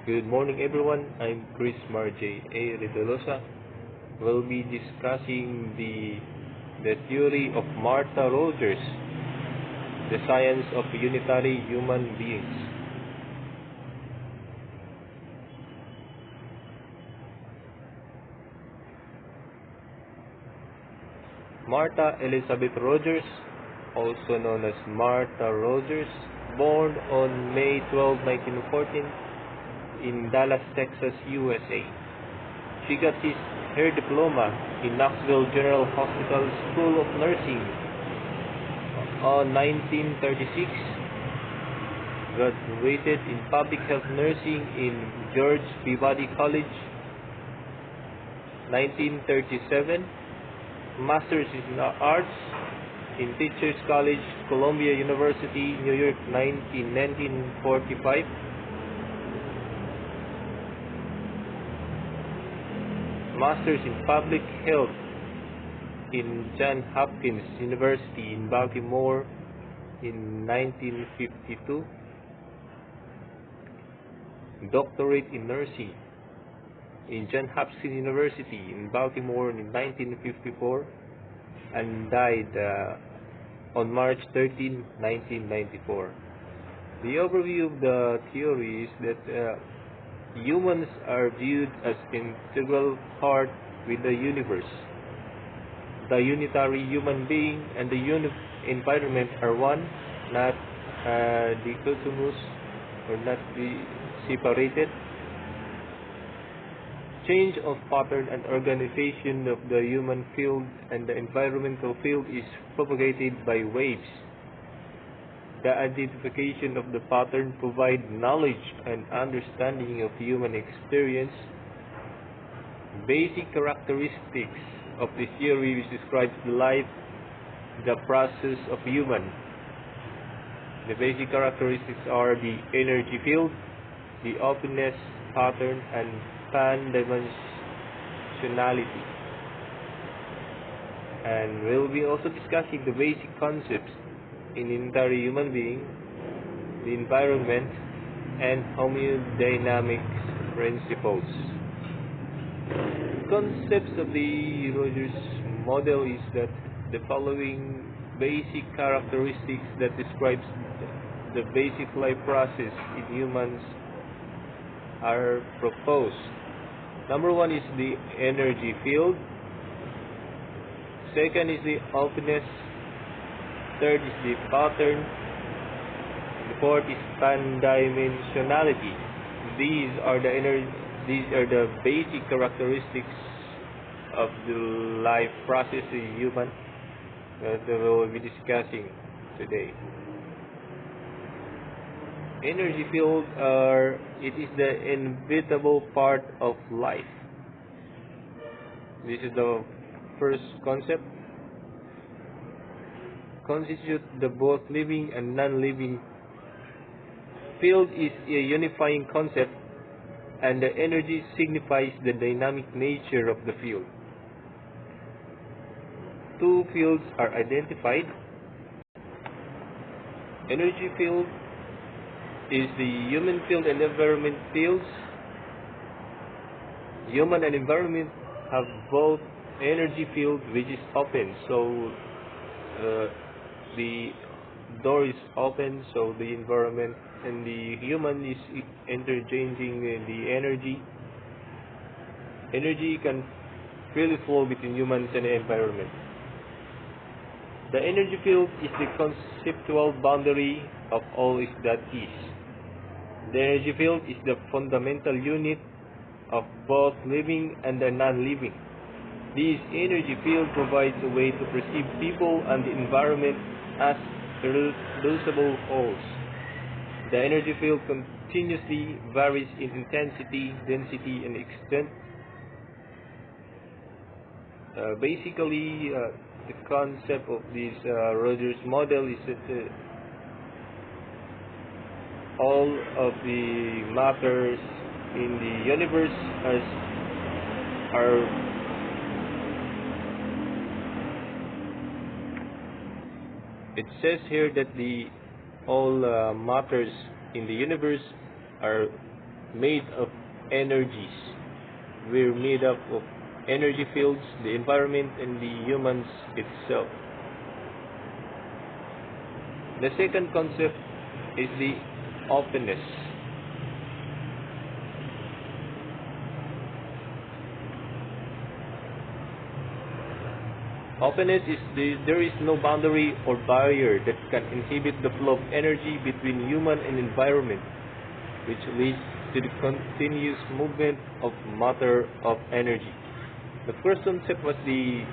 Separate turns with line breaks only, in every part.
Good morning, everyone. I'm Chris Marjay A. Ridolosa. We'll be discussing the theory of Martha Rogers, the science of unitary human beings. Martha Elizabeth Rogers, also known as Martha Rogers, born on May 12, 1914, in Dallas, Texas, USA. She got her diploma in Knoxville General Hospital School of Nursing on 1936. Graduated in Public Health Nursing in George Peabody College, 1937. Master's in Arts in Teachers College, Columbia University, New York, 1945. Master's in Public Health in Johns Hopkins University in Baltimore in 1952. Doctorate in Nursing in Johns Hopkins University in Baltimore in 1954, and died on March 13, 1994. The overview of the theory is that humans are viewed as integral part with the universe. The unitary human being and the environment are one, not dichotomous or not separated. Change of pattern and organization of the human field and the environmental field is propagated by waves. The identification of the pattern provides knowledge and understanding of human experience. Basic characteristics of the theory which describes the life, the process of human. The basic characteristics are the energy field, the openness, pattern, and pan-dimensionality. And we'll be also discussing the basic concepts in unitary human being, the environment, and homodynamic principles. Concepts of the Rogers model is that the following basic characteristics that describes the basic life process in humans are proposed. Number one is the energy field. Second is the openness. Third is the pattern. The fourth is pan-dimensionality. These are the basic characteristics of the life process in human that we will be discussing today. Energy field it is the inevitable part of life. This is the first concept. Constitute the both living and non-living. Field is a unifying concept, and the energy signifies the dynamic nature of the field. Two fields are identified. Energy field is the human field and environment fields. Human and environment have both energy field which is open, so the door is open, so the environment and the human is interchanging the energy. Energy can freely flow between humans and the environment. The energy field is the conceptual boundary of all that is. The energy field is the fundamental unit of both living and the non-living. This energy field provides a way to perceive people and the environment as irreducible wholes. The energy field continuously varies in intensity, density, and extent. Basically, the concept of this Rogers model is that all of the matters in the universe are it says here that all matters in the universe are made of energies. We're made up of energy fields, the environment, and the humans itself. The second concept is the openness. Openness is there is no boundary or barrier that can inhibit the flow of energy between human and environment, which leads to the continuous movement of matter of energy. The first concept was the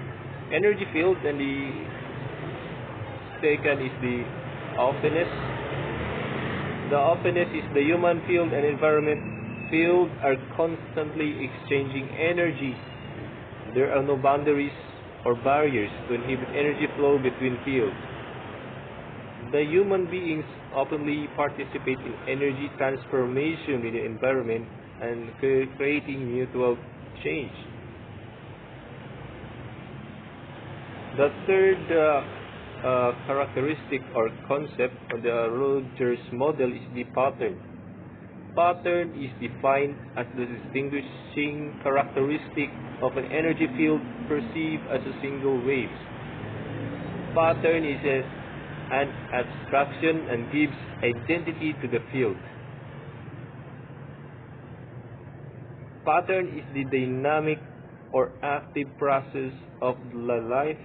energy field, and the second is the openness. The openness is the human field and environment field are constantly exchanging energy. There are no boundaries or barriers to inhibit energy flow between fields. The human beings openly participate in energy transformation in the environment and creating mutual change. The third characteristic or concept of the Rogers model is the pattern. Pattern is defined as the distinguishing characteristic of an energy field perceived as a single wave. Pattern is an abstraction and gives identity to the field. Pattern is the dynamic or active process of the life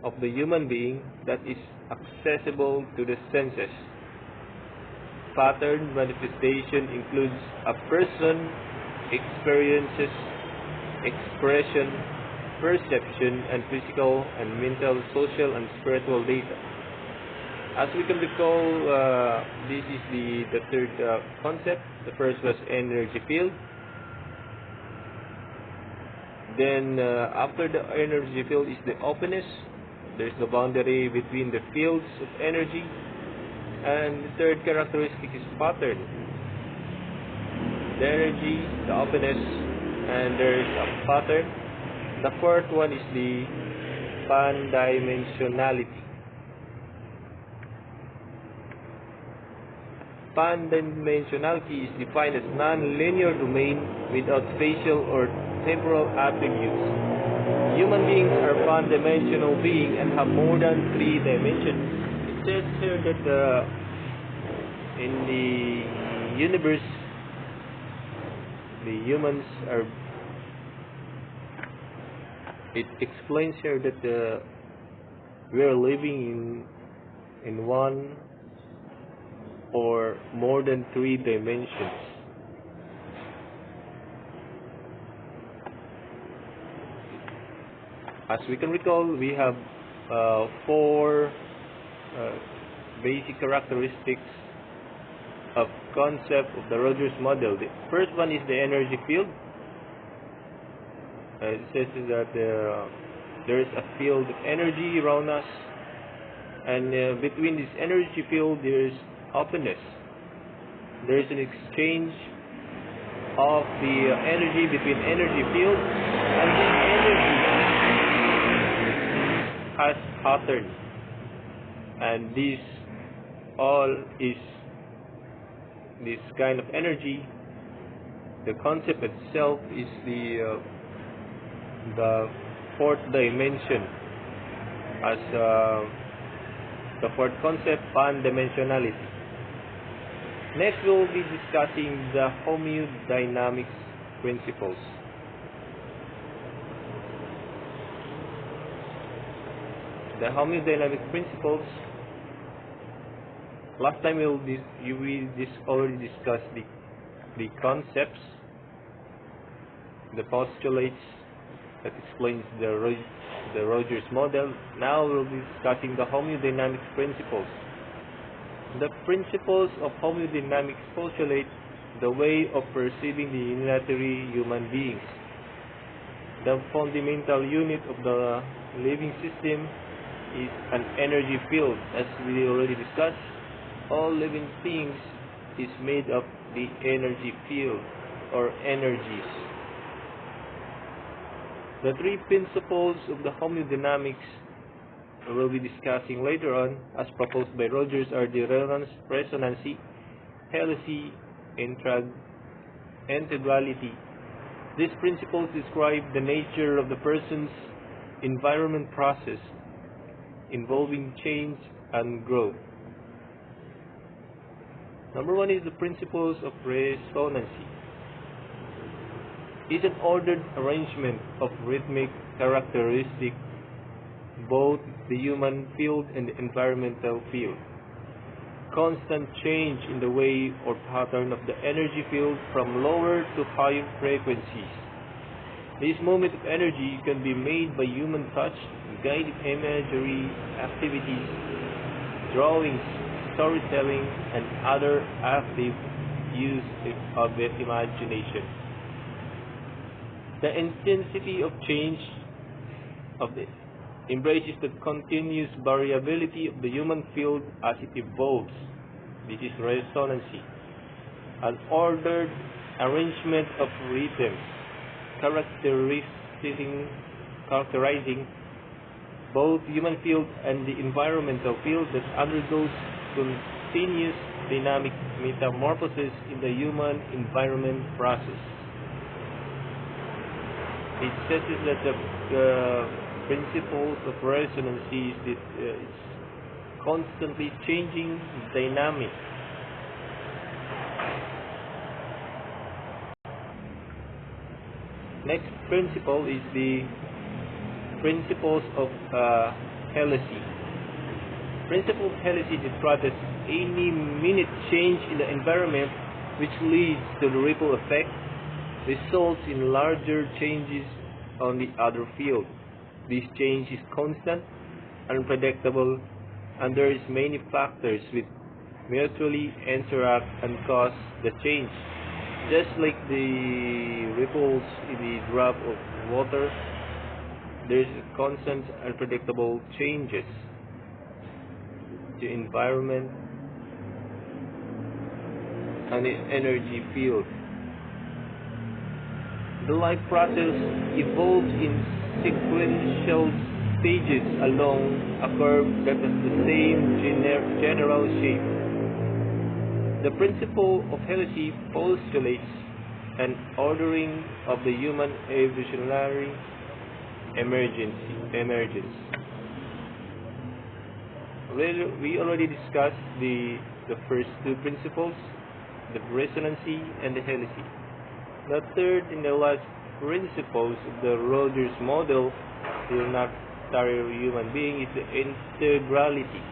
of the human being that is accessible to the senses. Pattern manifestation includes a person, experiences, expression, perception, and physical and mental, social, and spiritual data. As we can recall, this is the third concept. The first was energy field. Then after the energy field is the openness. There's the boundary between the fields of energy. And the third characteristic is pattern. The energy, the openness, and there is a pattern. The fourth one is the pan-dimensionality. Pan-dimensionality is defined as non-linear domain without spatial or temporal attributes. Human beings are pan-dimensional beings and have more than 3 dimensions. It says here that in the universe, the humans are. It explains here that we are living in one or more than 3 dimensions. As we can recall, we have 4 basic characteristics of concept of the Rogers model. The first one is the energy field. It says that there is a field of energy around us, and between this energy field there is openness. There is an exchange of the energy between energy fields, and this energy has pattern, and this all is this kind of energy. The concept itself is the 4th dimension, as the 4th concept, pan-dimensionality. Next, we'll be discussing the homodynamic principles. The homodynamic principles. Last time we already discussed the concepts, the postulates that explains the Rogers model. Now we'll be discussing the homodynamic principles. The principles of homodynamics postulate the way of perceiving the unitary human beings. The fundamental unit of the living system is an energy field. As we already discussed, all living things is made of the energy field or energies. The 3 principles of the homodynamics we'll be discussing later on, as proposed by Rogers, are the resonancy, helisy, integrality. These principles describe the nature of the person's environment process involving change and growth. Number one is the principles of resonancy. It's an ordered arrangement of rhythmic characteristics, both the human field and the environmental field. Constant change in the way or pattern of the energy field from lower to higher frequencies. This movement of energy can be made by human touch, guided imagery, activities, drawings, storytelling, and other active use of the imagination. The intensity of change embraces the continuous variability of the human field as it evolves. This is resonancy. An ordered arrangement of rhythms characterizing both human field and the environmental field that undergoes continuous dynamic metamorphosis in the human environment process. It says that the principles of resonancy is that it's constantly changing dynamic. Next principle is the principles of helicity. Principle of helicity describes any minute change in the environment which leads to the ripple effect, results in larger changes on the other field. This change is constant, unpredictable, and there is many factors which mutually interact and cause the change. Just like the ripples in the drop of water, there is constant, unpredictable changes to environment and the energy field. The life process evolves in sequential stages along a curve that has the same general shape. The principle of helicity postulates an ordering of the human evolutionary emergence. We already discussed the first two principles, the resonancy and the helicity. The third and the last principles of the Rogers model, the unitary human being, is the integrality.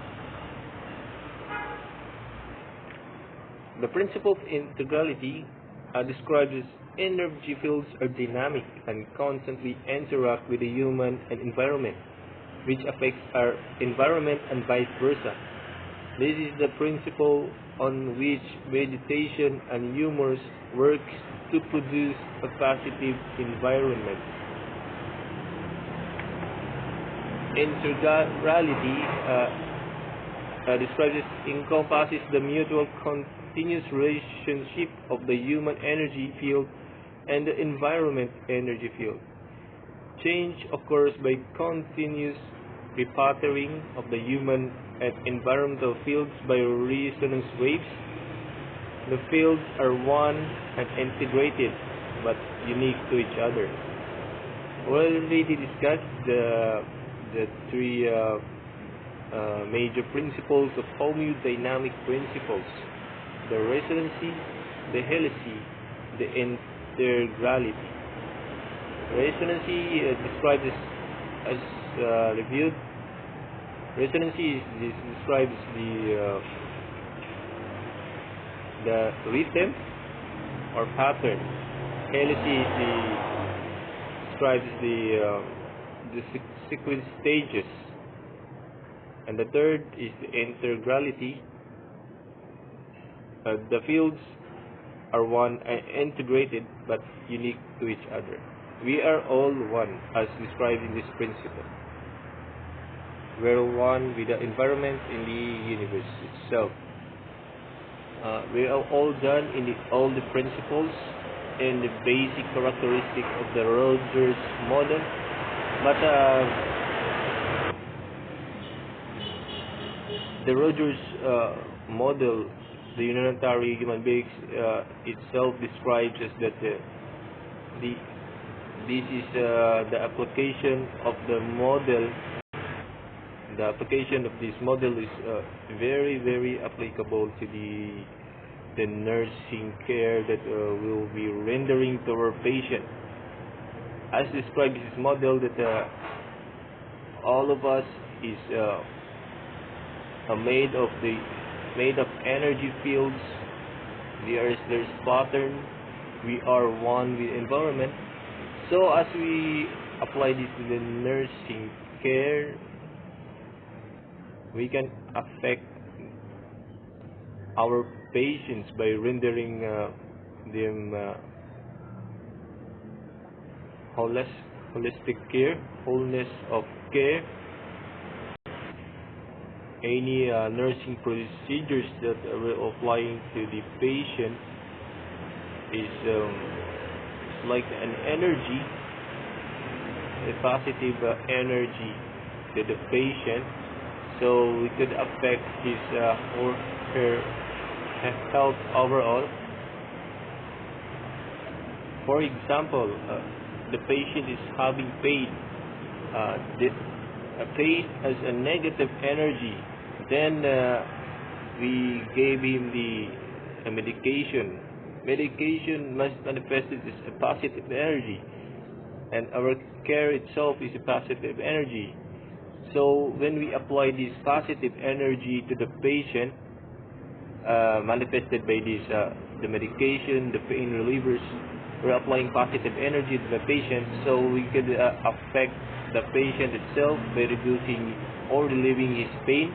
The principle of integrality describes as energy fields are dynamic and constantly interact with the human and environment, which affects our environment and vice versa. This is the principle on which meditation and humor works to produce a positive environment. Integrality encompasses the mutual continuous relationship of the human energy field and the environment energy field. Change occurs by continuous repattering of the human and environmental fields by resonance waves. The fields are one and integrated but unique to each other. We already discussed the three major principles of homodynamic principles: the resonancy, the helicity, the integrality. Resonancy described as reviewed. Resonancy describes the rhythm or pattern. Helicity describes the sequence stages, and the third is the integrality. The fields are one and integrated but unique to each other. We are all one, as described in this principle. We are one with the environment in the universe itself. We are all done in all the principles and the basic characteristics of the Rogers model, but the Rogers model the unitary human beings itself describes as that this is the application of the model. The application of this model is very, very applicable to the nursing care that we'll be rendering to our patient. As described in this model, that all of us is made of energy fields. There's pattern. We are one with environment. So as we apply this to the nursing care, we can affect our patients by rendering them holistic care, wholeness of care. Any nursing procedures that we're applying to the patient is like an energy, a positive energy to the patient, so we could affect his or her health overall. For example, the patient is having pain. Pain has a negative energy. Then we gave him the medication. Medication must manifest it as a positive energy, and our care itself is a positive energy. So when we apply this positive energy to the patient, manifested by this the medication, the pain relievers, we're applying positive energy to the patient, so we could affect the patient itself by reducing or relieving his pain.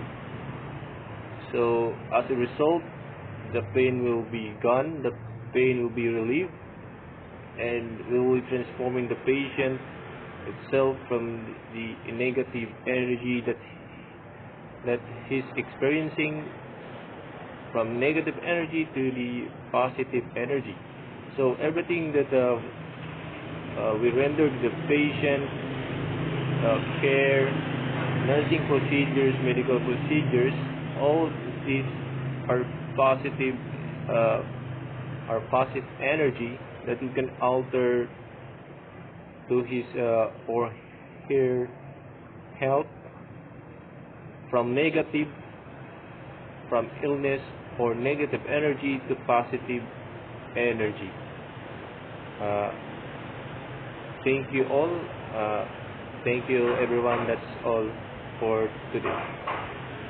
So as a result, the pain will be gone, the pain will be relieved, and we will be transforming the patient itself from the negative energy that he's experiencing, from negative energy to the positive energy. So everything that we render to the patient, care, nursing procedures, medical procedures, all these are positive energy that we can alter to his or her health, from negative, from illness or negative energy to positive energy. Thank you all. Thank you everyone. That's all for today.